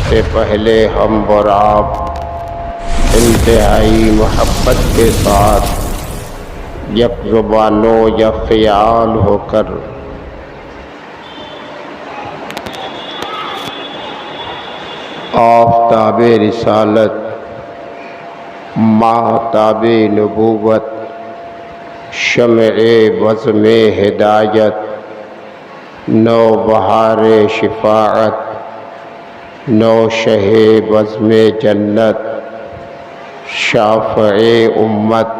सबसे पहले हम और आप इंतहाई मोहब्बत के साथ यक ज़ुबानो या ख़याल होकर आफ़ताब रिसालत माहताब नबूवत शम्ए बज़्म हिदायत नौ बहार शिफ़ाअत नौ शहे बज़्म जन्नत शाफ़ए उम्मत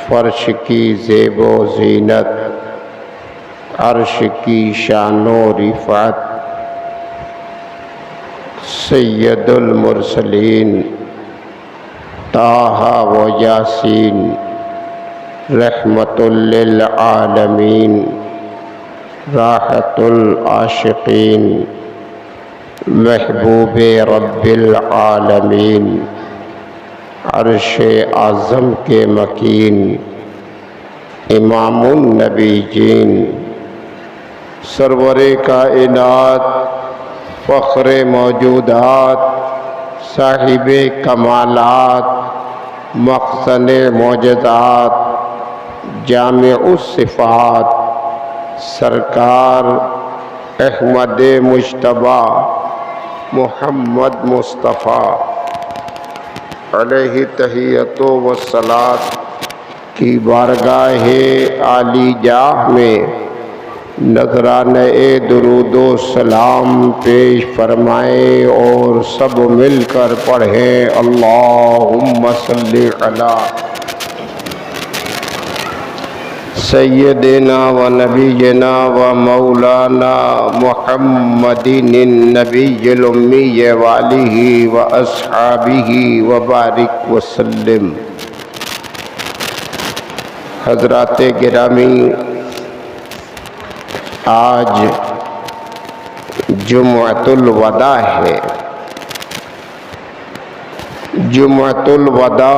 फ़र्श की ज़ेबो ज़ीनत अर्श की शानो रिफ़अत सय्यदुल मुरसलीन ताहा व यासीन रहमतुल लिल आलमीन राहतुल आशिकीन महबूबे रब्बिल आलमीन अर्शे आज़म के मकीन इमामुन नबीजीन सरवरे कायनात फ़ख्रे मौजूदात साहिबे कमालात मक़सने मौजज़ात जामिउस सिफ़ात सरकार अहमद मुज्तबा मुहम्मद मुस्तफ़ा अलैहि तहियतो व सलात की बारगाह आली जाह में नज़राने दुरूदो सलाम पेश फरमाएँ और सब मिलकर पढ़ें अल्लाहुम्मा सल्लि अला सय्यदिना व नबीना व मौलाना मुहम्मदिन नबीय्यिल उम्मी व आलिहि व अस्हाबिहि व बारिक व सल्लिम। हज़रात गिरामी, आज जुम्अतुल वदा है। जुम्अतुल वदा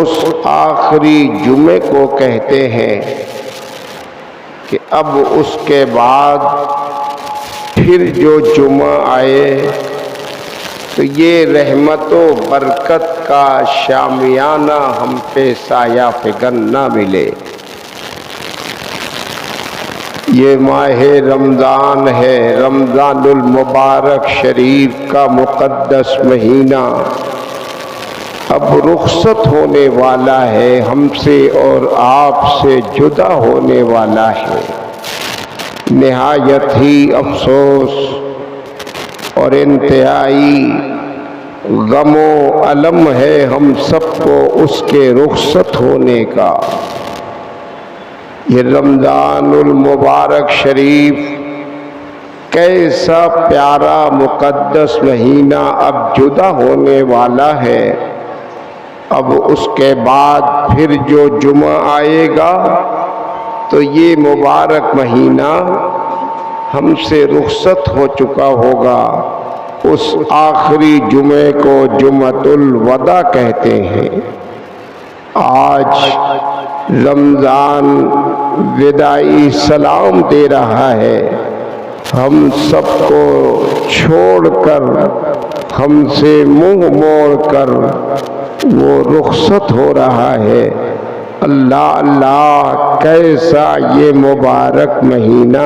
उस आखिरी जुमे को कहते हैं कि अब उसके बाद फिर जो जुमा आए तो ये रहमतो बरकत का शामियाना हम पे साया फिगन ना मिले। ये माह रमज़ान है, रमज़ानुल मुबारक शरीफ का मुक़द्दस महीना अब रुखसत होने वाला है, हमसे और आपसे जुदा होने वाला है। निहायत ही अफसोस और इंतहाई गमो अलम है हम सबको उसके रुखसत होने का। ये रमज़ानुल मुबारक शरीफ कैसा प्यारा मुक़द्दस महीना अब जुदा होने वाला है। अब उसके बाद फिर जो जुमा आएगा तो ये मुबारक महीना हमसे रुखसत हो चुका होगा। उस आखिरी जुमे को जुम्अतुल वदा कहते हैं। आज रमज़ान विदाई सलाम दे रहा है, हम सबको छोड़कर, हमसे मुंह मोड़कर वो रुखसत हो रहा है। अल्लाह अल्लाह, कैसा ये मुबारक महीना,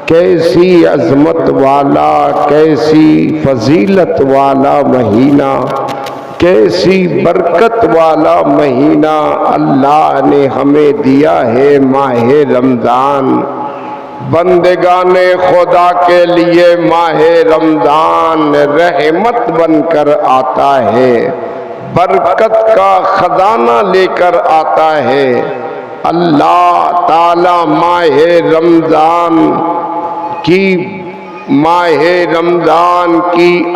कैसी अज़मत वाला, कैसी फजीलत वाला महीना, कैसी बरकत वाला महीना अल्लाह ने हमें दिया है। माह रमज़ान बंदगाने खुदा के लिए माह रमज़ान रहमत बनकर आता है, बरकत का खजाना लेकर आता है। अल्लाह ताला माह रमज़ान की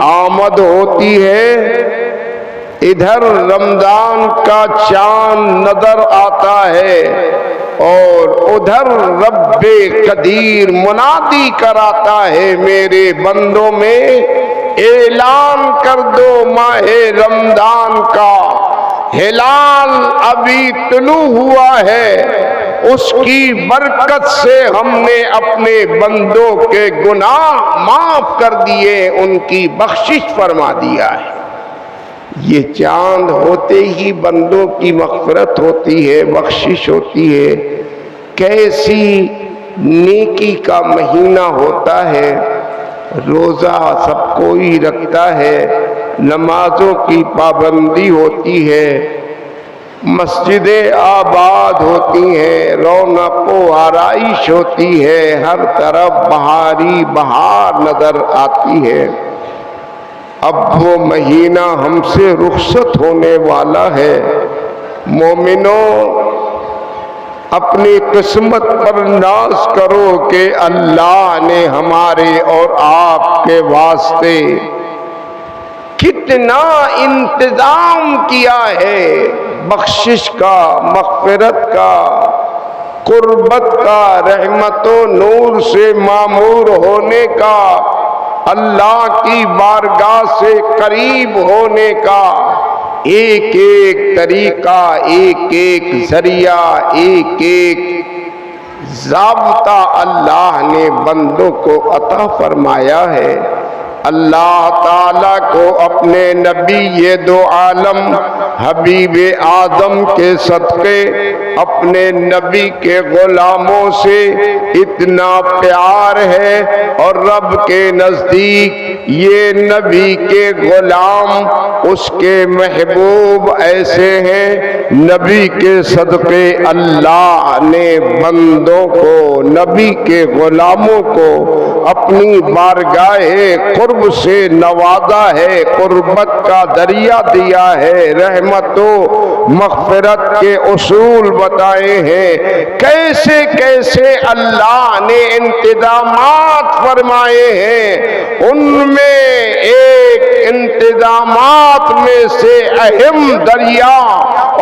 आमद होती है, इधर रमज़ान का चांद नजर आता है और उधर रब्बे कदीर मुनादी कराता है, मेरे बंदों में ऐलान कर दो माह रमज़ान का। हिलाल अभी तुलू हुआ है उसकी बरकत से हमने अपने बंदों के गुनाह माफ कर दिए, उनकी बख्शिश फरमा दिया है। ये चांद होते ही बंदों की मग़फ़िरत होती है, बख्शिश होती है। कैसी नेकी का महीना होता है। रोज़ा सब कोई रखता है, नमाजों की पाबंदी होती है, मस्जिदें आबाद होती हैं, रौनक व आराइश होती है, हर तरफ बहारी बहार नजर आती है। अब वो महीना हमसे रुखसत होने वाला है। मोमिनों, अपनी किस्मत पर नाज करो कि अल्लाह ने हमारे और आपके वास्ते कितना इंतजाम किया है, बख्शिश का, मग़फ़िरत का, कुर्बत का, रहमतो नूर से मामूर होने का, अल्लाह की बारगाह से करीब होने का। एक एक तरीका, एक एक जरिया, एक एक ज़ाब्ता अल्लाह ने बंदों को अता फरमाया है। अल्लाह ताला को अपने नबी ये दो आलम हबीब आदम के सदक़े अपने नबी के गुलामों से इतना प्यार है, और रब के नज़दीक ये नबी के गुलाम उसके महबूब ऐसे हैं। नबी के सदक़े अल्लाह ने बंदों को, नबी के गुलामों को अपनी बारगाहे कुर्ब से नवाजा है, कुर्बत का दरिया दिया है, रहमतो मग़फ़िरत के उसूल बताए हैं। कैसे कैसे अल्लाह ने इंतज़ामात फरमाए हैं। उनमें एक इंतज़ामात में से अहम दरिया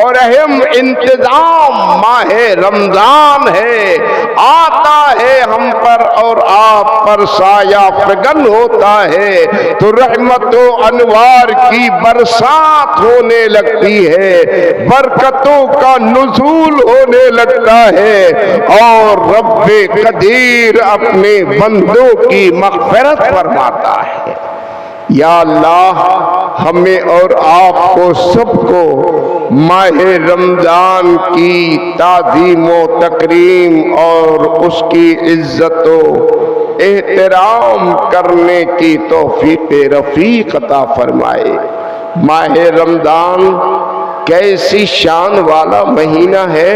और अहम इंतज़ाम माहे रमज़ान है। आता है हम पर और आप पर साया फ़िग़न होता है, तो रहमतों अनवार की बरसात होने लगती है, बरकतों का नुज़ूल होने लगता है, और रब्बे कदीर अपने बंदों की मग़फ़िरत फरमाता है। या अल्लाह, हमें और आपको सबको माहे रमज़ान की ताज़ीम व तकरीम और उसकी इज़्ज़तो एहतराम करने की तौफ़ीक़ रफ़ीक़ अता फरमाए। माहे रमज़ान कैसी शान वाला महीना है।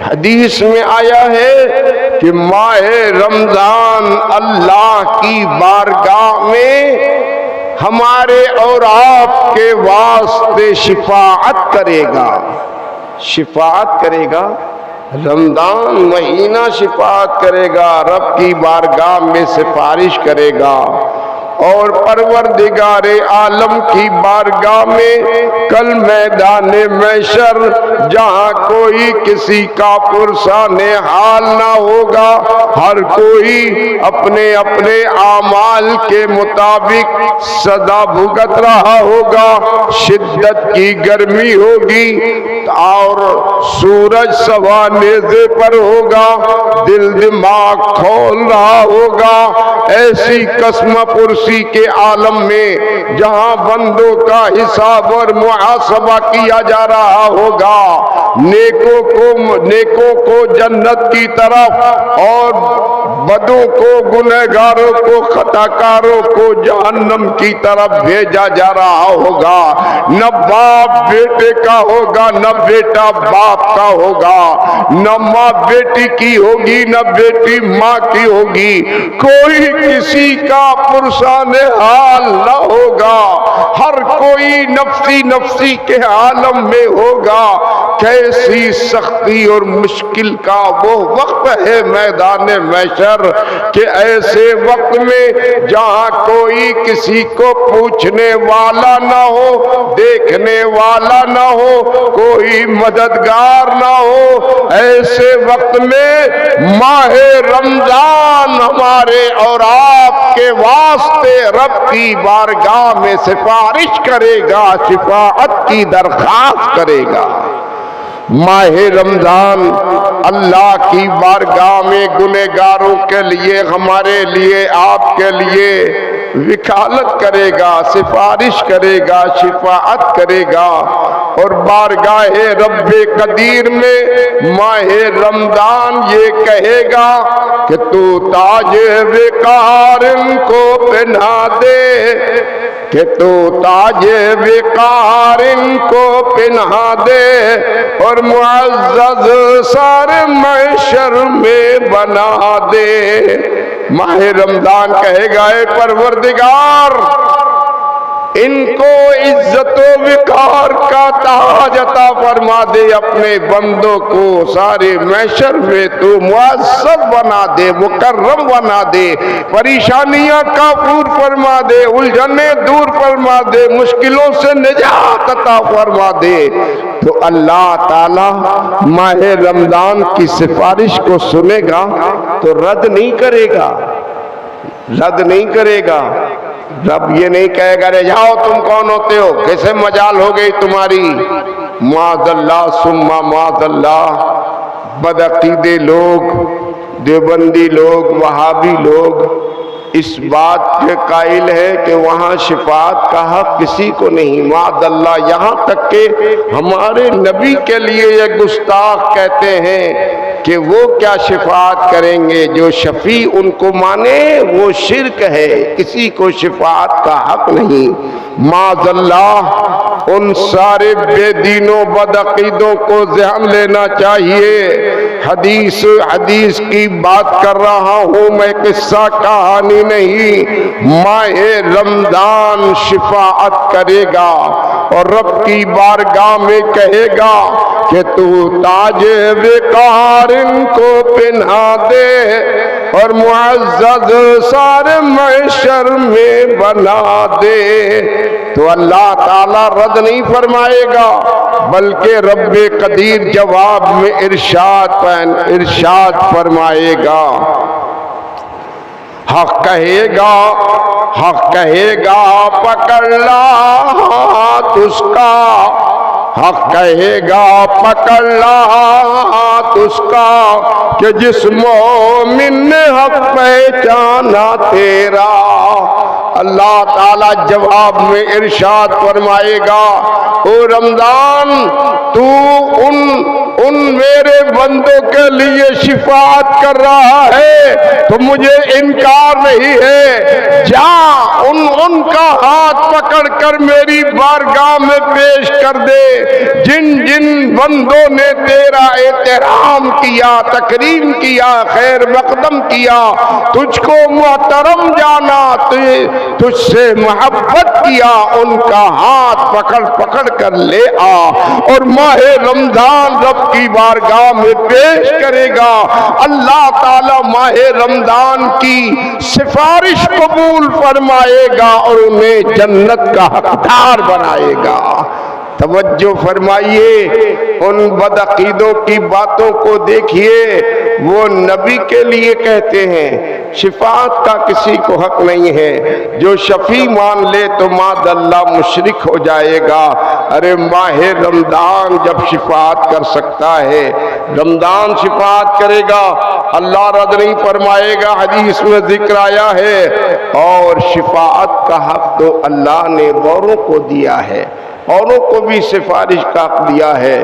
हदीस में आया है कि माहे रमज़ान अल्लाह की बारगाह में हमारे और आपके वास्ते शिफाअत करेगा, शिफाअत करेगा। रमज़ान महीना शिफाअत करेगा, रब की बारगाह में सिफारिश करेगा, और परवरदिगारे आलम की बारगाह में कल मैदाने महशर जहाँ कोई किसी का पुरसाने हाल ना होगा, हर कोई अपने अपने आमाल के मुताबिक सदा भुगत रहा होगा। शिद्दत की गर्मी होगी और सूरज सवा नेज़े पर होगा, दिल दिमाग खोल रहा होगा। ऐसी कसम पुरसी के आलम में जहां बंदों का हिसाब और मुहासबा किया जा रहा होगा, नेकों को जन्नत की तरफ और बदों को, गुनहगारों को, खताकारों को जहन्नम की तरफ भेजा जा रहा होगा। न बाप बेटे का होगा, न बेटा बाप का होगा, न माँ बेटी की होगी, न बेटी माँ की होगी। कोई किसी का पुरसाने हाल न होगा, हर कोई नफ्सी नफ्सी के आलम में होगा। कैसी सख्ती और मुश्किल का वो वक्त है मैदान महशर, कि ऐसे वक्त में जहाँ कोई किसी को पूछने वाला ना हो, देखने वाला ना हो, कोई मददगार ना हो, ऐसे वक्त में माहे रमजान हमारे और आपके वास्ते रब की बारगाह में सिफारिश करेगा, शिफाअत की दरख्वास्त करेगा। माहे रमजान अल्लाह की बारगाह में गुनहगारों के लिए, हमारे लिए, आपके लिए विकालत करेगा, सिफारिश करेगा, शिफाअत करेगा। और बारगाह रब्बे कदीर में माहे रमजान ये कहेगा कि तू ताज विकार को पहना दे, कि तू ताज विकार को पहना दे और मुअज़्ज़ज़ सर महशर में बना दे। माहे रमजान कहेगा, ए परवरदिगार, इनको इज्जत व विकार का ताज अता फरमा दे, अपने बंदों को सारे महशर में तू मुअज़्ज़ज़ बना दे, मुकर्रम बना दे, परेशानियां का दूर फरमा दे, उलझने दूर फरमा दे, मुश्किलों से निजात अता फरमा दे। तो अल्लाह ताला माहे रमजान की सिफारिश को सुनेगा तो रद्द नहीं करेगा, रद्द नहीं करेगा। रब ये नहीं कहेगा रे जाओ तुम कौन होते हो, कैसे मजाल हो गई तुम्हारी। मादल्ला सुम्मा मादल्ला, बदअकीदे लोग, देवबंदी लोग, वहाबी लोग इस बात के कायल है कि वहाँ शिफात का हक किसी को नहीं। मादल्ला, यहाँ तक के हमारे नबी के लिए ये गुस्ताख कहते हैं कि वो क्या शिफात करेंगे, जो शफी उनको माने वो शिरक है, किसी को शिफात का हक नहीं। माज़ल्ला, उन सारे बेदीनों बदअकीदों को ध्यान लेना चाहिए। हदीस की बात कर रहा हूँ मैं, किस्सा कहानी नहीं। माहे रमजान शिफाअत करेगा और रब की बारगाह में कहेगा कि तू ताज विकार को पहना दे और मुअज़्ज़ज़ सारे महशर में बना दे। तो अल्लाह ताला रद्द नहीं फरमाएगा, बल्कि रब्बे कदीर जवाब में इरशाद फरमाएगा। हक कहेगा, हक कहेगा पकड़ ला हाथ उसका, हक कहेगा पकड़ ला हाथ उसका, कि जिस मोमिन ने हक पहचाना तेरा। अल्लाह ताला जवाब में इरशाद फरमाएगा, ओ रमजान, तू उन मेरे बंदों के लिए शिफात कर रहा है तो मुझे इनकार नहीं है। जा उनका हाथ पकड़कर मेरी बारगाह में पेश कर दे। जिन जिन बंदों ने तेरा एहतराम किया, तकरीम किया, खैर मकदम किया, तुझको मोहतरम जाना, तुझसे मोहब्बत किया, उनका हाथ पकड़ पकड़ कर ले आ और माहे रमजान रब की बारगाह में पेश करेगा। अल्लाह ताला माहे रमजान की सिफारिश कबूल फरमाएगा और उन्हें जन्नत का हकदार बनाएगा। तवज्जो फरमाइए, उन बदअकीदों की बातों को देखिए, वो नबी के लिए कहते हैं शिफात का किसी को हक नहीं है। जो शफी मान ले तो मादल्ला मुशरिक हो जाएगा। अरे माहे रमजान जब शिफात कर सकता है, रमजान शिफात करेगा, अल्लाह रद्द नहीं फरमाएगा। हदीस में जिक्र आया है, और शिफात का हक तो अल्लाह ने औरों को दिया है, औरों को भी सिफारिश का हक दिया है।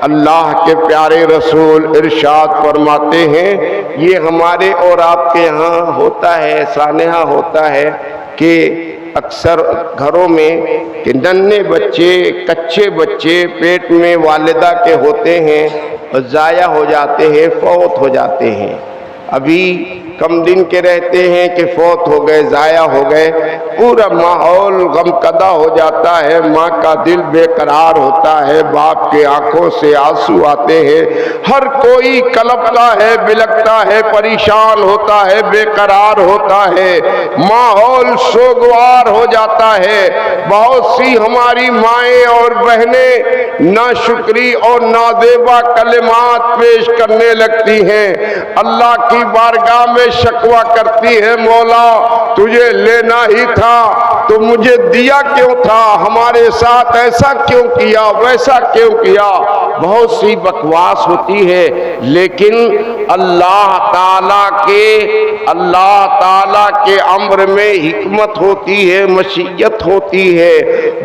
अल्लाह के प्यारे रसूल इरशाद फरमाते हैं, ये हमारे और आपके यहाँ होता है, सानेहा होता है कि अक्सर घरों में कि नन्हे बच्चे, कच्चे बच्चे पेट में वालिदा के होते हैं और ज़ाया हो जाते हैं, फौत हो जाते हैं। अभी कम दिन के रहते हैं कि फौत हो गए, ज़ाया हो गए, पूरा माहौल गमकदा हो जाता है, माँ का दिल बेकरार होता है, बाप के आंखों से आंसू आते हैं, हर कोई कलपता है, बिलकता है, परेशान होता है, बेकरार होता है, माहौल सोगवार हो जाता है। बहुत सी हमारी माएँ और बहनें नाशुक्री और नादेबा कलिमात पेश करने लगती हैं, अल्लाह की बारगाह में शकवा करती है, मौला तुझे लेना ही था तो मुझे दिया क्यों था, हमारे साथ ऐसा क्यों किया, वैसा क्यों किया। बहुत सी बकवास होती है, लेकिन अल्लाह ताला के अम्र में हिकमत होती है, मशीयत होती है।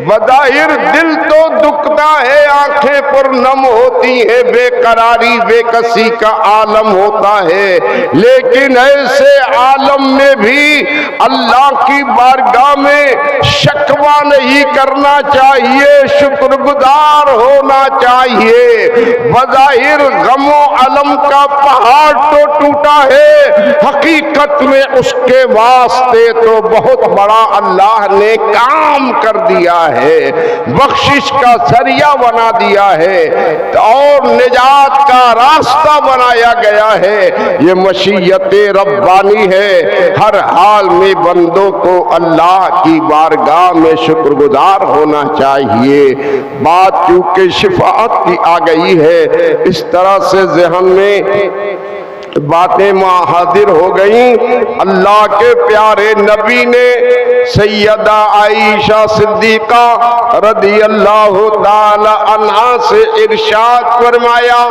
बज़ाहिर दिल तो दुखता है, आंखें पुरनम होती है, बेकरारी बेकसी का आलम होता है, लेकिन ऐसे आलम में भी अल्लाह की बारगाह में शकवा नहीं करना चाहिए, शुक्रगुजार होना चाहिए। बज़ाहिर गमो अलम का पहाड़ तो टूटा है, हकीकत में उसके वास्ते तो बहुत बड़ा अल्लाह ने काम कर दिया है, बख्शिश का जरिया बना दिया है और निजात का रास्ता बनाया गया है। ये मशीयत रब्बानी है। हर हाल में बंदों को अल्लाह की बारगाह में शुक्रगुजार होना चाहिए। बात चूंकि शिफाअत की आ गई है, इस तरह से ज़हन में बातें हाजिर हो गई। अल्लाह के प्यारे नबी ने सैयदा आयशा सिद्दीका रज़ी अल्लाह ताला अन्हा से इरशाद फरमाया।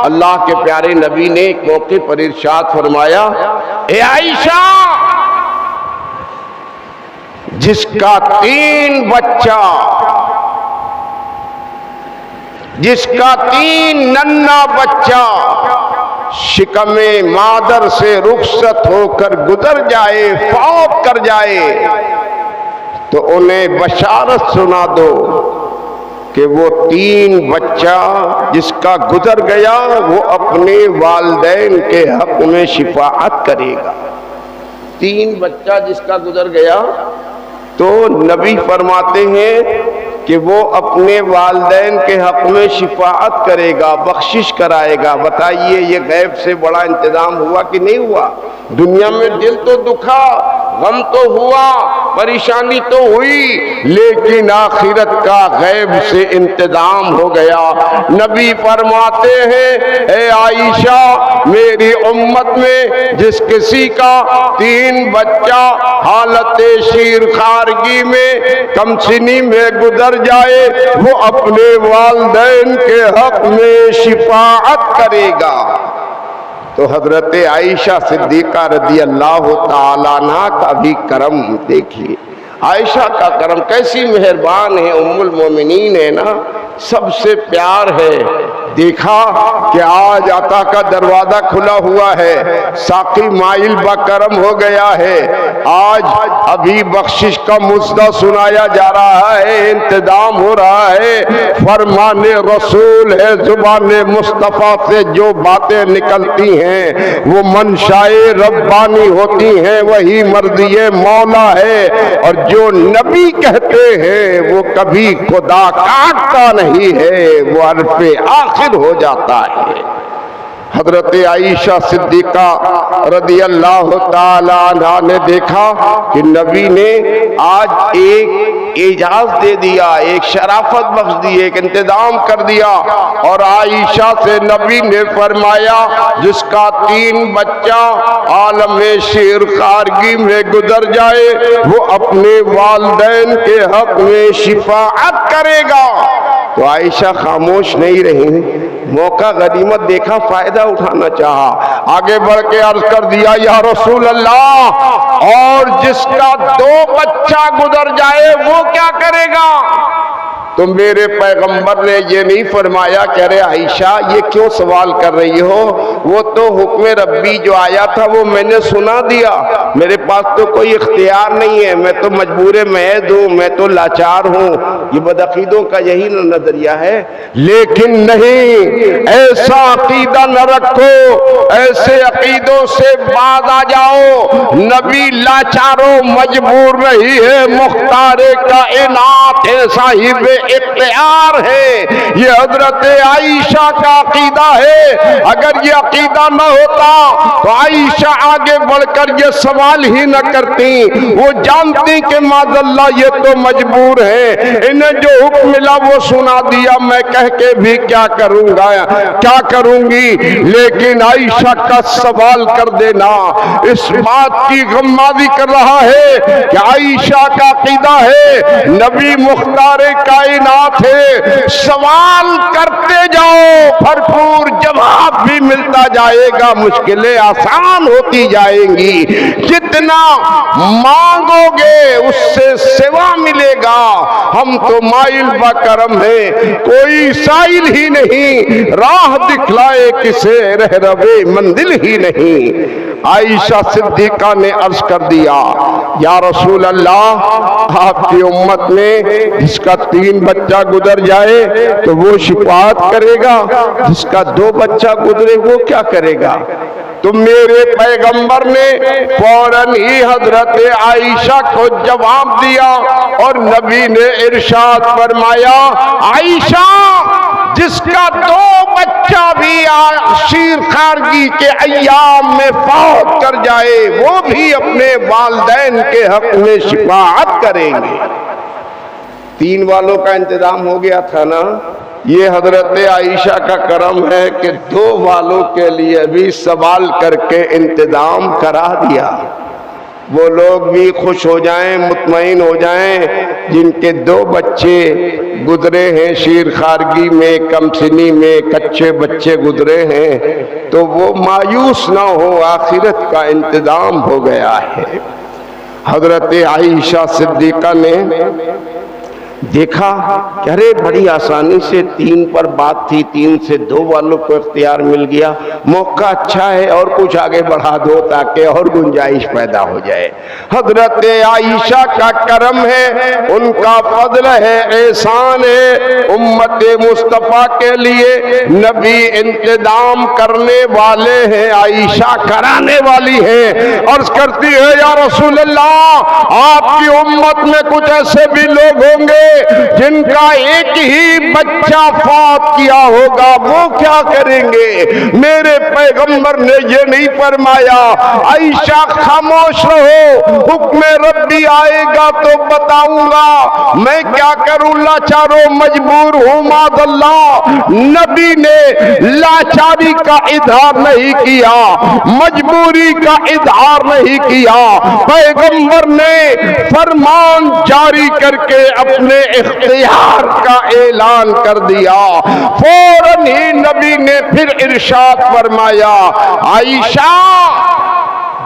अल्लाह के प्यारे नबी ने एक मौके पर इरशाद फरमाया, ए आयशा, जिसका 3 बच्चा, जिसका 3 नन्हा बच्चा शिकमे मादर से रुखसत होकर गुजर जाए, फौत कर जाए, तो उन्हें बशारत सुना दो कि वो 3 बच्चा जिसका गुजर गया वो अपने वालिदैन के हक में शिफाअत करेगा। 3 बच्चा जिसका गुजर गया तो नबी फरमाते हैं कि वो अपने वालिदैन के हक में शिफाअत करेगा, बख्शिश कराएगा। बताइए ये गैब से बड़ा इंतजाम हुआ कि नहीं हुआ? दुनिया में दिल तो दुखा, गम तो हुआ, परेशानी तो हुई, लेकिन आखिरत का गैब से इंतजाम हो गया। नबी फरमाते हैं, ए आयशा, मेरी उम्मत में जिस किसी का 3 बच्चा हालत शीरखारगी में कमसिनी में गुजर जाए, वो अपने वालिदैन के हक में शिफाअत करेगा। तो हजरत आयशा सिद्दीका रज़ी अल्लाह ताला अन्हा का भी करम देखिए। आयशा का करम कैसी मेहरबान है, उम्मुल मोमिनीन है ना, सबसे प्यार है। देखा कि आज अता का दरवाजा खुला हुआ है, साकी माइल बकरम हो गया है, आज अभी बख्शिश का मुद्दा सुनाया जा रहा है, इंतजाम हो रहा है। फरमाने रसूल है, जुबाने मुस्तफ़ा से जो बातें निकलती हैं वो मनशाए रब्बानी होती हैं, वही मर्ज़िए मौला है। और जो नबी कहते हैं वो कभी खुदा काटता नहीं है, वो अर्फ़े आखिर हो जाता है। हजरत आयशा सिद्दीका रज़ी अल्लाह ताला अन्हा ने देखा कि नबी ने आज एक एजाज दे दिया, एक शराफत बख्श दी, एक इंतजाम कर दिया। और आयशा से नबी ने फरमाया, जिसका 3 बच्चा आलम शेरखारगी में गुजर जाए वो अपने वालिदैन के हक में शिफाअत करेगा। तो आयशा खामोश नहीं रही, मौका गनीमत देखा, फायदा उठाना चाहा, आगे बढ़ के अर्ज कर दिया, या रसूल अल्लाह, और जिसका 2 बच्चा गुजर जाए वो क्या करेगा? तो मेरे पैगंबर ने ये नहीं फरमाया कि अरे आयशा ये क्यों सवाल कर रही हो, वो तो हुक्म रब्बी जो आया था वो मैंने सुना दिया, मेरे पास तो कोई इख्तियार नहीं है, मैं तो मजबूर महद हूँ, मैं तो लाचार हूँ। ये बदअकीदों का यही नजरिया है। लेकिन नहीं, ऐसा अकीदा न रखो, ऐसे अकीदों से बाज आ जाओ। नबी लाचारों मजबूर नहीं है, मुख्तारे कायनात है, साहिब इख्तियार है। ये हजरत आयशा का अकीदा है। अगर ये अकीदा न होता तो आयशा आगे बढ़कर ये सवाल ही न करती, वो जानती कि माज़अल्लाह ये तो मजबूर है, इन्हें जो हुक्म मिला वो सुना दिया, मैं कह के भी क्या करूंगा, क्या करूंगी। लेकिन आयशा का सवाल कर देना इस बात की गम्मादी कर रहा है कि आयशा का अकीदा है नबी मुख्तार कायनात कायनात है, सवाल करते जाओ, भरपूर जवाब भी मिलता जाएगा, मुश्किलें आसान होती जाएंगी। जितना मांगोगे उससे सिवा मिलेगा। हम तो माइल बा करम है, कोई साइल ही नहीं, राह दिखलाए किसे रह रवे मंजिल ही नहीं। आयशा सिद्दीका ने अर्ज कर दिया, या रसूल अल्लाह, आपकी उम्मत में जिसका 3 बच्चा गुजर जाए तो वो शिफाअत करेगा, जिसका 2 बच्चा गुजरे वो क्या करेगा? तो मेरे पैगंबर ने फौरन ही हजरत आयशा को जवाब दिया और नबी ने इरशाद फरमाया, आयशा, जिसका 2 बच्चा भी शीर खारगी के अय्याम में फौत कर जाए वो भी अपने वालिदैन के हक में शिफाअत करेंगे। 3 वालों का इंतजाम हो गया था ना। ये हजरत आयशा का करम है कि 2 वालों के लिए भी सवाल करके इंतजाम करा दिया। वो लोग भी खुश हो जाएं, मुतमईन हो जाएं, जिनके 2 बच्चे गुजरे हैं शीर खारगी में, कमसिनी में कच्चे बच्चे गुजरे हैं, तो वो मायूस ना हो, आखिरत का इंतजाम हो गया है। हजरत आयशा सिद्दीका ने देखा कि अरे बड़ी आसानी से 3 पर बात थी, 3 से 2 वालों को इख्तियार मिल गया, मौका अच्छा है और कुछ आगे बढ़ा दो ताकि और गुंजाइश पैदा हो जाए। हजरत आयशा का करम है, उनका फजल है, एहसान है। उम्मत मुस्तफा के लिए नबी इंतजाम करने वाले हैं, आयशा कराने वाली है। अर्ज करती है, या रसूल अल्लाह, आपकी उम्मत में कुछ ऐसे भी लोग होंगे जिनका एक ही बच्चा फौत किया होगा, वो क्या करेंगे? मेरे पैगंबर ने ये नहीं फरमाया, आयशा खामोश रहो, हुक्म रब्बी आएगा तो बताऊंगा, मैं क्या करूं, लाचारो मजबूर हूं मादल्लाह। नबी ने लाचारी का इजहार नहीं किया, मजबूरी का इजहार नहीं किया। पैगंबर ने फरमान जारी करके अपने इख्तियार का ऐलान कर दिया। फौरन ही नबी ने फिर इरशाद फरमाया, आयशा,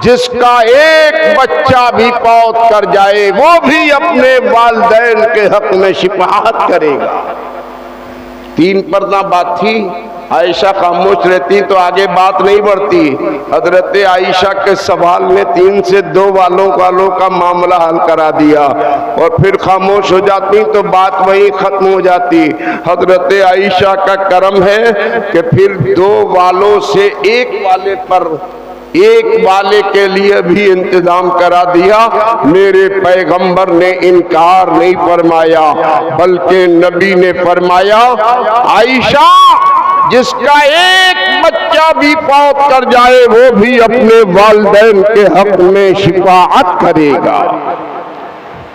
जिसका एक बच्चा भी फौत कर जाए वो भी अपने वालिदैन के हक में शिफाअत करेगा। 3 पर्दा बात थी, आयशा खामोश रहती तो आगे बात नहीं बढ़ती। हजरत आयशा के सवाल ने 3 से 2 वालों का मामला हल करा दिया और फिर खामोश हो जाती तो बात वहीं खत्म हो जाती। हजरत आयशा का करम है कि फिर 2 वालों से एक वाले के लिए भी इंतजाम करा दिया। मेरे पैगंबर ने इनकार नहीं फरमाया, बल्कि नबी ने फरमाया, आयशा, जिसका एक बच्चा भी फौत कर जाए वो भी अपने वालिदैन के हक में शिफाअत करेगा।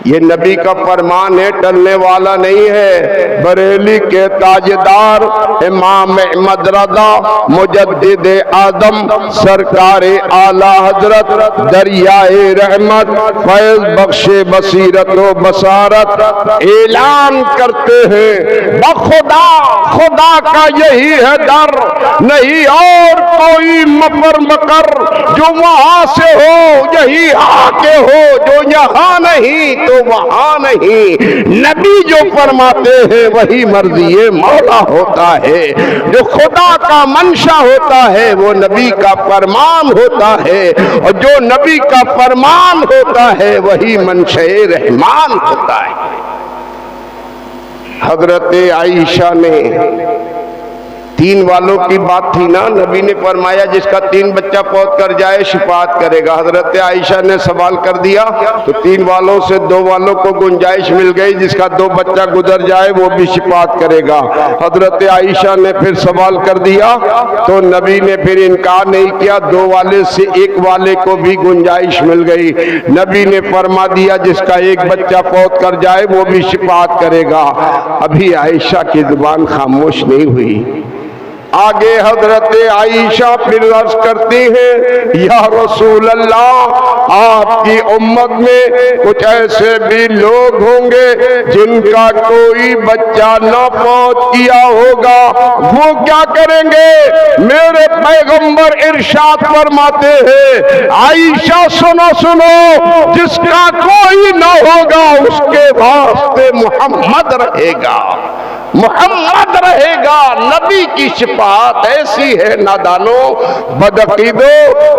ये नबी का फरमान है, टलने वाला नहीं है। बरेली के ताजदार इमाम अहमद रज़ा मुजद्दिद आदम सरकार आला हजरत दरियाए रहमत फैज बख्शे बसीरत व बसारत ऐलान करते हैं, बखुदा खुदा का यही है दर, नहीं और कोई मफर मकर, जो वहां से हो यही आके हो, जो यहाँ नहीं तो वहां नहीं। नबी जो फरमाते हैं वही मर्जी मौला होता है, जो खुदा का मंशा होता है वो नबी का फरमान होता है, और जो नबी का फरमान होता है वही मंशे रहमान होता है। हजरत आयशा ने 3 वालों की बात थी ना, नबी ने फरमाया जिसका 3 बच्चा फौत कर जाए शिफाअत करेगा। हजरत आयशा ने सवाल कर दिया तो 3 वालों से 2 वालों को गुंजाइश मिल गई, जिसका 2 बच्चा गुजर जाए वो भी शिफाअत करेगा। हजरत आयशा ने फिर सवाल कर दिया तो नबी ने फिर इनकार नहीं किया, 2 वाले से 1 वाले को भी गुंजाइश मिल गई। नबी ने फरमा दिया जिसका 1 बच्चा फौत कर जाए वो भी शिफाअत करेगा। अभी आयशा की जुबान खामोश नहीं हुई। आगे हजरत आयशा फिर अर्ज करती हैं, या रसूल अल्लाह, आपकी उम्मत में कुछ ऐसे भी लोग होंगे जिनका कोई बच्चा न फौत किया होगा, वो क्या करेंगे? मेरे पैगंबर इरशाद फरमाते हैं, आयशा सुनो सुनो, जिसका कोई न होगा उसके वास्ते मोहम्मद रहेगा, मोहम्मद रहेगा। नबी की शिफात ऐसी है नादानो, बदअकीदो,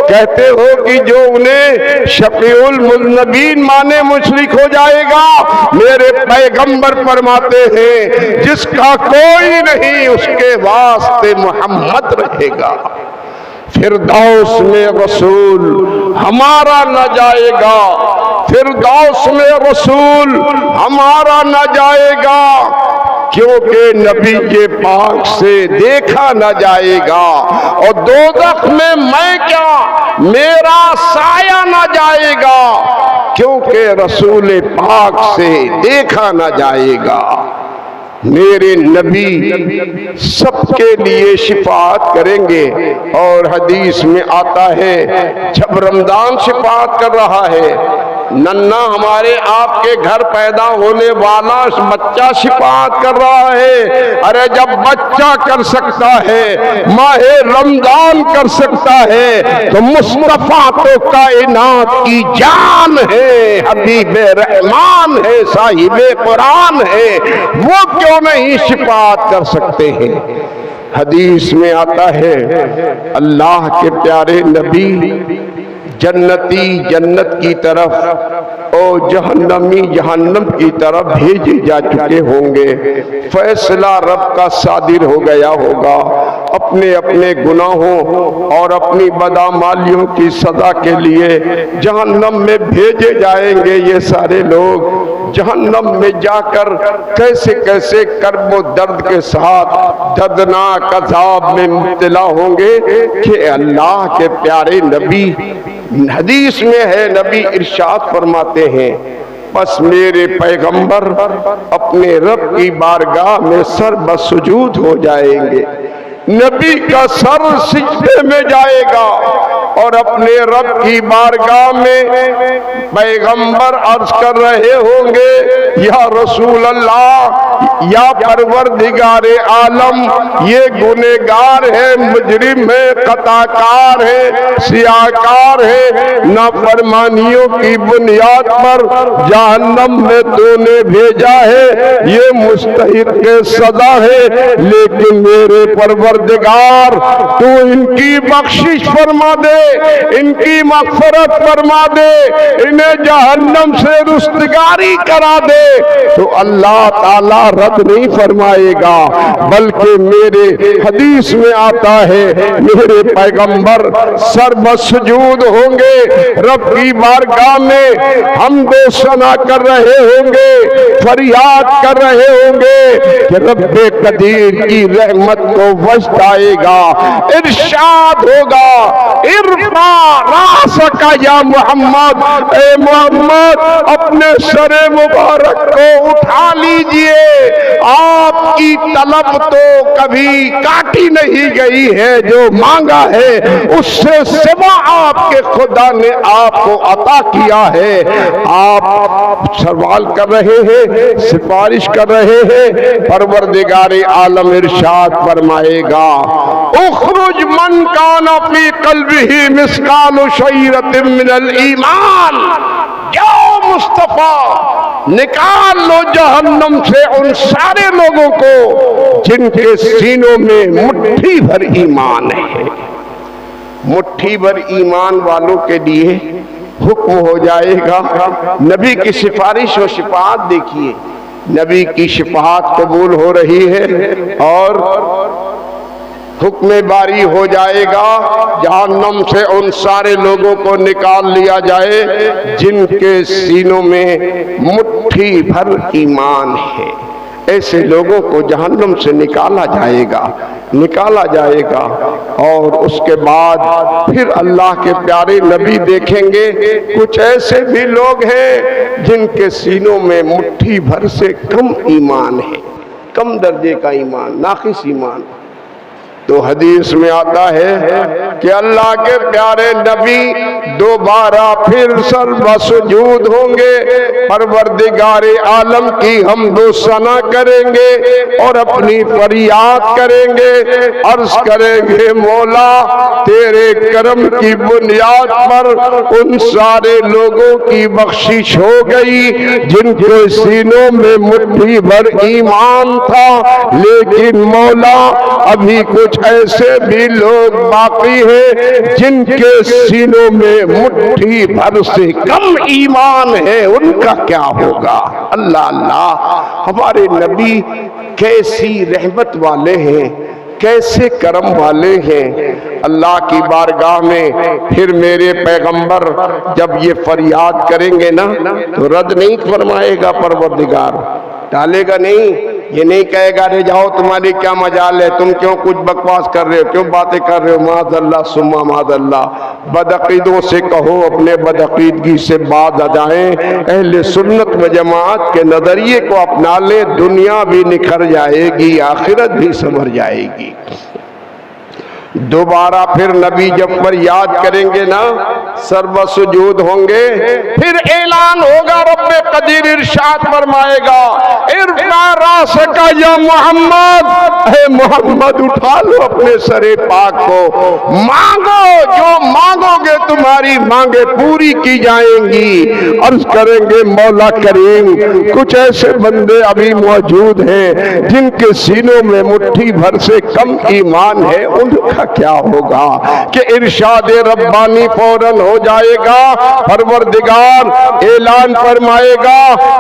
कहते हो कि जो उन्हें शफीउल मुज़नबीन माने मुशरिक हो जाएगा। मेरे पैगंबर फरमाते हैं, जिसका कोई नहीं उसके वास्ते मोहम्मद रहेगा। फिरदौस में रसूल हमारा न जाएगा, फिरदौस में रसूल हमारा न जाएगा, क्योंकि नबी के पाक से देखा न जाएगा। और दोज़ख में मैं क्या, मेरा साया न जाएगा, क्योंकि रसूल पाक से देखा न जाएगा। मेरे नबी सबके लिए शिफात करेंगे। और हदीस में आता है, जब रमजान शिफात कर रहा है, नन्ना हमारे आपके घर पैदा होने वाला बच्चा शिफात कर रहा है। अरे जब बच्चा कर सकता है, माहे रमजान कर सकता है, तो मुस्तफा तो कायनात की जान है, हबीबे रहमान है, साहिबे कुरान है, वो क्यों नहीं शिफात कर सकते हैं? हदीस में आता है, अल्लाह के प्यारे नबी जन्नती जन्नत की तरफ और जहन्नमी जहन्नम की तरफ भेजे जा चुके होंगे। फैसला रब का सादिर हो गया होगा। अपने अपने गुनाहों और अपनी बदामालियों की सजा के लिए जहन्नम में भेजे जाएंगे। ये सारे लोग जहन्नम में जाकर कैसे कैसे कर्ब व दर्द के साथ दर्दनाक अज़ाब में मुब्तला होंगे कि अल्लाह के प्यारे नबी, हदीस में है, नबी इरशाद फरमाते हैं, बस मेरे पैगंबर अपने रब की बारगाह में सर बसुजूद हो जाएंगे। नबी का सर सिजदे में जाएगा और अपने रब की बारगाह में पैगंबर अर्ज कर रहे होंगे, या रसूल अल्लाह, या परवरदिगारे आलम, ये गुनेगार है, मुजरिम है, कताकार है, सियाकार है, नाफरमानियों की बुनियाद पर जहन्नम में तूने भेजा है, ये मुस्तहिक के सजा है। लेकिन मेरे परवरदिगार, तू इनकी बख्शिश फरमा दे, इनकी मग़फ़िरत फरमा दे, इन्हें जहन्नम से रुस्तगारी करा दे। तो अल्लाह ताला रद नहीं फरमाएगा, बल्कि मेरे हदीस में आता है, मेरे पैगंबर सर्वसजूद होंगे, रब की बारगाह में हमदो सना कर रहे होंगे, फरियाद कर रहे होंगे कि रब्बे कदीर की रहमत को वस्त आएगा। इरशाद होगा, इरफा रासका या मोहम्मद, ए मोहम्मद, अपने सरे मुबारक को उठा लीजिए। आपकी तलब तो कभी काटी नहीं गई है, जो मांगा है उससे सिवा आपके खुदा ने आपको अता किया है। आप सवाल कर रहे हैं, सिफारिश कर रहे हैं, परवरदिगारे आलम इरशाद फरमाएगा, उखरुज मन काना फी क़ल्बिही मिस्कालु शईरतिन मिनल ईमान, जाओ मुस्तफा, निकाल लो जहन्नम से उन सारे लोगों को जिनके सीनों में मुट्ठी भर ईमान है। मुट्ठी भर ईमान वालों के लिए हुक्म हो जाएगा। नबी की सिफारिश और शिफात देखिए, नबी की शिफात कबूल हो रही है और हुक्म बारी हो जाएगा, जहन्नम से उन सारे लोगों को निकाल लिया जाए जिनके सीनों में मुट्ठी भर ईमान है। ऐसे लोगों को जहन्नम से निकाला जाएगा, निकाला जाएगा। और उसके बाद फिर अल्लाह के प्यारे नबी देखेंगे, कुछ ऐसे भी लोग हैं जिनके सीनों में मुट्ठी भर से कम ईमान है, कम दर्जे का ईमान, नाक़िस ईमान। तो हदीस में आता है कि अल्लाह के प्यारे नबी दोबारा फिर सर्वसुजूद होंगे, परवरदिगारे आलम की हमदो सना करेंगे और अपनी फरियाद करेंगे, अर्ज करेंगे मौला तेरे करम की बुनियाद पर उन सारे लोगों की बख्शिश हो गई जिनके सीनों में मुट्ठी भर ईमान था, लेकिन मौला अभी कुछ ऐसे भी लोग बाकी हैं जिनके सीनों में मुट्ठी भर से कम ईमान है, उनका क्या होगा। अल्लाह अल्लाह, हमारे नबी कैसी रहमत वाले हैं, कैसे करम वाले हैं। अल्लाह की बारगाह में फिर मेरे पैगंबर जब ये फरियाद करेंगे ना तो रद्द नहीं फरमाएगा परवरदिगार, टालेगा नहीं, ये नहीं कहेगा रे जाओ तुम्हारी क्या मजाल है, तुम क्यों कुछ बकवास कर रहे हो, क्यों बातें कर रहे हो, माज़अल्लाह सुम्मा माज़अल्लाह। बदअकीदों से कहो अपने बदअकीदगी से बाज आ जाएं, अहले सुन्नत व जमात के नजरिए को अपना ले, दुनिया भी निखर जाएगी, आखिरत भी संवर जाएगी। दोबारा फिर नबी जब फरियाद करेंगे ना सर्वसुजूद होंगे, फिर ऐलान होगा, रब्बे कदीर इरशाद फरमाएगा इरफा रासका या मोहम्मद, हे मोहम्मद उठा लो अपने सरे पाक को, मांगो जो मांगोगे तुम्हारी मांगे पूरी की जाएंगी। अर्ज करेंगे मौला करीम कुछ ऐसे बंदे अभी मौजूद हैं जिनके सीनों में मुट्ठी भर से कम ईमान है, उनका क्या होगा कि इरशाद रब्बानी फौरन हो जाएगा। परवरदिगार ऐलान फरमाएगा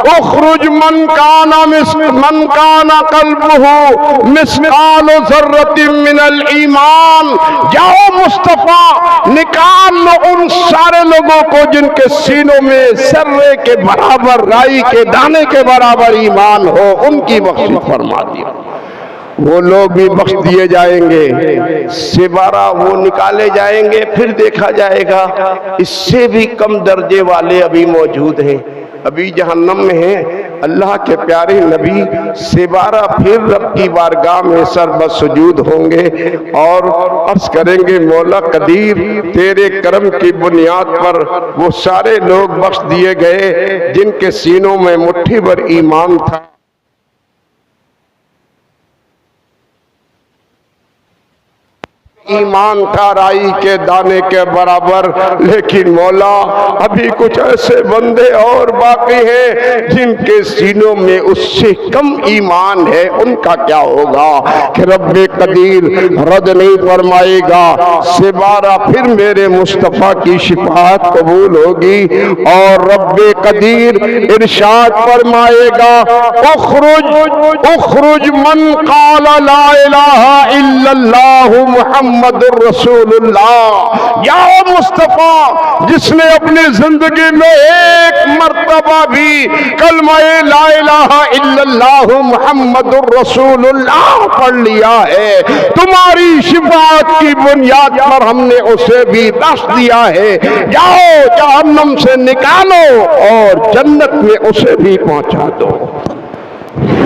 उखरुज मन काना कल्बुहु मिस्काल ज़र्रतिन मिनल ईमान, जाओ मुस्तफा निकाल लो उन सारे लोगों को जिनके सीनों में सर्रे के बराबर, राई के दाने के बराबर ईमान हो, उनकी बख्शिश फरमा दिया। वो लोग भी बख्श दिए जाएंगे, सिवारा वो निकाले जाएंगे, फिर देखा जाएगा इससे भी कम दर्जे वाले अभी मौजूद हैं, अभी जहन्नम में हैं। अल्लाह के प्यारे नबी सिवारा फिर रब की बारगाह में सर्वसुजूद होंगे और अर्ज करेंगे मौला कदीर तेरे करम की बुनियाद पर वो सारे लोग बख्श दिए गए जिनके सीनों में मुट्ठी भर ईमान था, ईमान था राई के दाने के बराबर, लेकिन मौला अभी कुछ ऐसे बंदे और बाकी हैं जिनके सीनों में उससे कम ईमान है, उनका क्या होगा कि रब्बे कदीर रद्द नहीं फरमाएगा। सिवारा फिर मेरे मुस्तफ़ा की शिफाअत कबूल होगी और रब्बे कदीर इरशाद फरमाएगा उखरुज मन क़ाला ला इलाहा इल्लल्लाहु मुहम्मद रसूलुल्लाह, जाओ मुस्तफा जिसने अपनी जिंदगी में एक मर्तबा भी कलमा ला इलाहा इल्लल्लाहु मुहम्मदुर रसूलुल्लाह पढ़ लिया है, तुम्हारी शिफाअत की बुनियाद पर हमने उसे भी बख्श दिया है, जाओ जहन्नम से निकालो और जन्नत में उसे भी पहुंचा दो।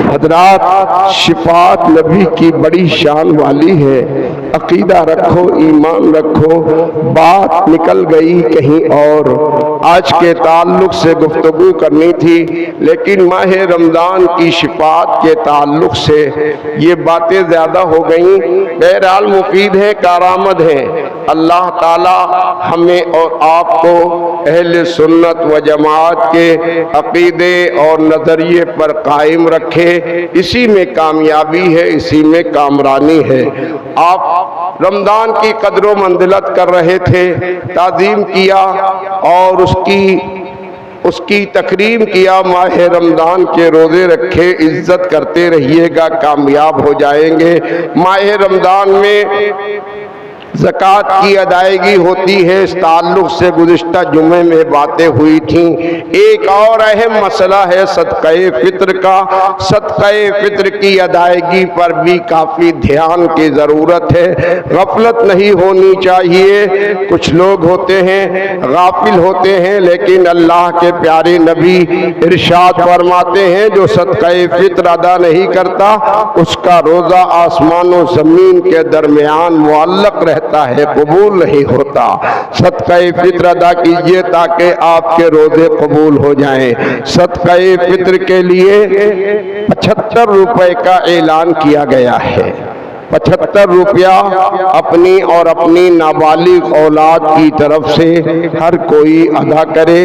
हजरात शिफात नबी की बड़ी शान वाली है, अकीदा रखो, ईमान रखो। बात निकल गई कहीं और, आज के ताल्लुक से गुफ्तगू करनी थी, लेकिन माह रमज़ान की शिफात के ताल्लुक से ये बातें ज़्यादा हो गई। बहरहाल मुफीद है, कारामद है। अल्लाह ताला हमें और आपको अहले सुन्नत व जमात के अकीदे और नज़रिए पर कायम रखे, इसी में कामयाबी है, इसी में कामरानी है। आप रमज़ान की कदर मंजिलत कर रहे थे, ताज़ीम किया और उसकी तकरीम किया, माह रमज़ान के रोज़े रखे, इज्जत करते रहिएगा, कामयाब हो जाएंगे। माह रमज़ान में ज़कात की अदायगी होती है। इस ताल्लुक से गुज़िश्ता जुमे में बातें हुई थी। एक और अहम मसला है सदक़े फ़ित्र का। सदक़े फ़ित्र की अदायगी पर भी काफ़ी ध्यान की ज़रूरत है, गफलत नहीं होनी चाहिए। कुछ लोग होते हैं गाफिल होते हैं, लेकिन अल्लाह के प्यारे नबी इरशाद फरमाते हैं जो सदक़े फ़ित्र अदा नहीं करता उसका रोज़ा आसमान और ज़मीन के दरमियान मुअल्लक़ रहता है, कबूल नहीं होता। सदक़े फ़ित्र अदा कीजिए ताकि आपके रोज़े कबूल हो जाएं। सदक़े फ़ित्र के लिए 75 रुपए का ऐलान किया गया है। 75 रुपया अपनी और अपनी नाबालिग औलाद की तरफ से हर कोई अदा करे।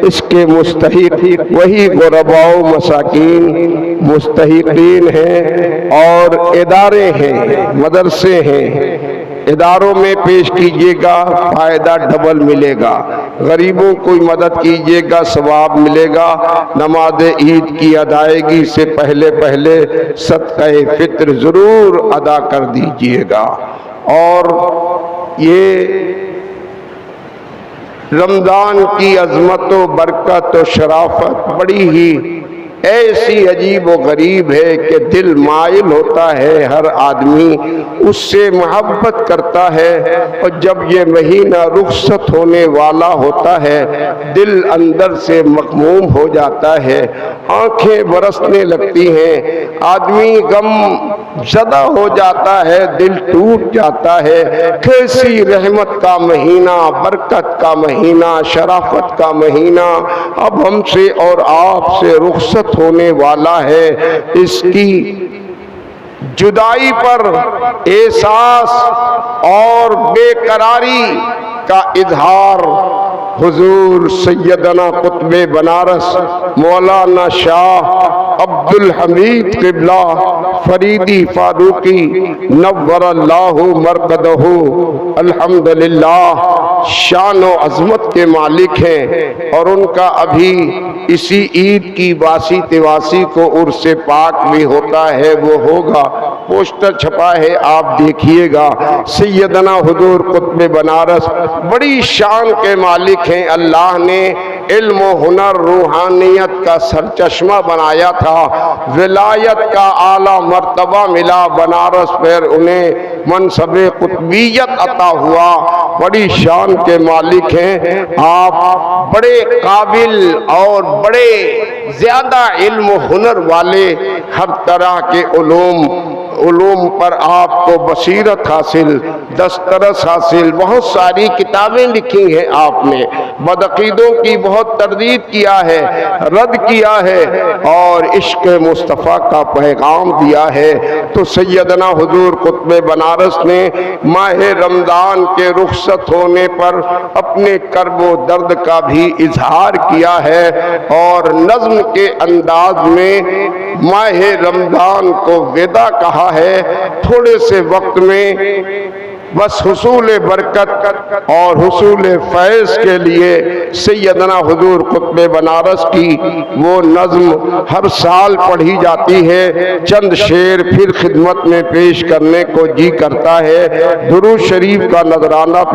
इसके मुस्तहिक वही गुरबाओ मसाकीन मुस्तहिकीन हैं और इदारे हैं, मदरसे हैं। इदारों में पेश कीजिएगा, फ़ायदा डबल मिलेगा। गरीबों को मदद कीजिएगा, सवाब मिलेगा। नमाज ईद की अदायगी से पहले पहले सदक़े फ़ित्र ज़रूर अदा कर दीजिएगा। और ये रमज़ान की अज़मत व बरकत व शराफत बड़ी ही ऐसी अजीब व गरीब है कि दिल माइल होता है, हर आदमी उससे मोहब्बत करता है। और जब ये महीना रुखसत होने वाला होता है दिल अंदर से मखमूम हो जाता है, आंखें बरसने लगती हैं, आदमी गम ज़दा हो जाता है, दिल टूट जाता है। कैसी रहमत का महीना, बरकत का महीना, शराफत का महीना अब हमसे और आपसे रुखसत होने वाला है। इसकी जुदाई पर एहसास और बेकरारी का इजहार हुजूर सैयदना कुतुब बनारस मौलाना शाह अब्दुल हमीद क़िबला फरीदी फारूकी नव्वरल्लाहु मरकदहु अल्हम्दुलिल्लाह शान व अज़मत के मालिक हैं। और उनका अभी इसी ईद की बासी तिवासी को उर्स पाक भी होता है, वो होगा। पोस्टर छपा है, आप देखिएगा। सैयदना हुजूर कुतुब बनारस बड़ी शान के मालिक हैं। अल्लाह ने इल्म व हुनर रूहानियत का सरचश्मा बनाया था, विलायत का आला मर्तबा मिला बनारस पर उन्हें मनसबे कुतुबियत अता हुआ। बड़ी शान के मालिक हैं आप, बड़े काबिल और बड़े ज्यादा इल्म हुनर वाले, हर तरह के उलूम पर आपको बसीरत हासिल, दस्तरस हासिल। बहुत सारी किताबें लिखी हैं आपने, बदअकीदों की बहुत तरदीद किया है, रद्द किया है और इश्क मुस्तफ़ा का पैगाम दिया है। तो सैयदना हुजूर कुतुब बनारस ने माह रमज़ान के रुखसत होने पर अपने कर्ब व दर्द का भी इजहार किया है और नज़्म के अंदाज में माह रमज़ान को विदा कहा है। थोड़े से वक्त में बस हुसूल बरकत और हुसूल फैज़ के लिए सैयदना हुजूर कुतुब बनारस की वो नज़्म हर साल पढ़ी जाती है। चंद शेर फिर खिदमत में पेश करने को जी करता है। दुरूद शरीफ का नजराना